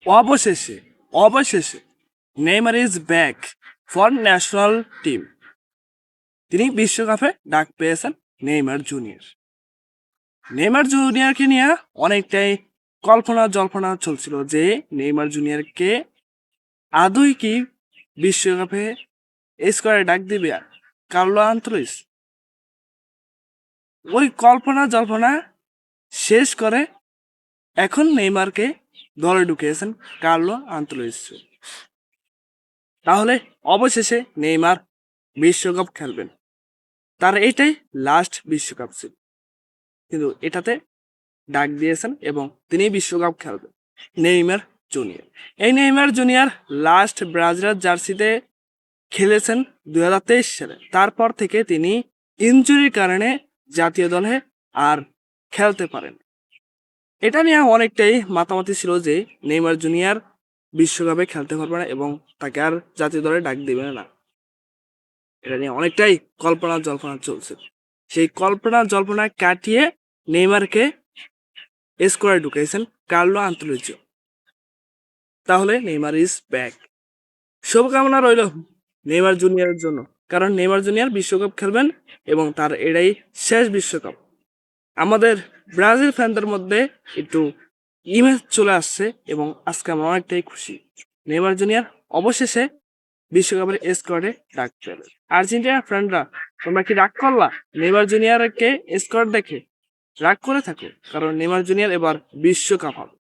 অবশেষে অবশেষে Neymar is back for national team. তিনি বিশ্বকাপে ডাক পেয়েছেন নেইমার জুনিয়র। নেইমার জুনিয়রকে নিয়ে অনেকটাই কল্পনা জল্পনা চলছিল যে নেইমার জুনিয়রকে আদৌ কি বিশ্বকাপে স্কোয়াডে ডাক দিবে কার্লো আন্তোলিস। ওই কল্পনা জল্পনা শেষ করে এখন নেইমারকে দলে ঢুকিয়েছেন কার্লো আন্তোলিস। তাহলে অবশেষে নেইমার বিশ্বকাপ খেলবেন। তার এটাই লাস্ট বিশ্বকাপ ছিল, কিন্তু এটাতে ডাক দিয়েছেন এবং তিনি বিশ্বকাপ খেলবেন। নেইমার জুনিয়র, এই নেইমার জুনিয়র লাস্ট ব্রাজিলের জার্সিতে খেলেছেন 2023 সালে। তারপর থেকে তিনি ইনজুরির কারণে জাতীয় দলে আর খেলতে পারেন। এটা নিয়ে অনেকটাই মাতামাতি ছিল যে নেইমার জুনিয়র বিশ্বকাপে খেলতে পারবে না এবং তাকে আর জাতীয় দলে ডাক দিবে না। এটা নিয়ে অনেকটাই কল্পনা জল্পনা চলছে। সেই কল্পনা জল্পনা কাটিয়ে নেইমারকে স্কোয়াডে ঢুকেছেন কার্লো আন্তোলিস। তাহলে নেইমার ইজ ব্যাক। শুভকামনা রইল নেইমার জুনিয়রের জন্য, কারণ নেইমার জুনিয়র বিশ্বকাপ খেলবেন এবং তার এটাই শেষ বিশ্বকাপ। আমাদের ব্রাজিল ফ্যানদের মধ্যে একটু ইমেজ চলে আসছে এবং আজকে আমরা অনেকটাই খুশি। নেইমার জুনিয়র অবশেষে বিশ্বকাপের স্কোয়াডে ডাক পেল। আর্জেন্টিনার ফ্রেন্ডরা, তোমরা কি রাগ করলা নেইমার জুনিয়রকে স্কোয়াড দেখে? রাগ করে থাকো, কারণ নেইমার জুনিয়র এবার বিশ্বকাপ হবে।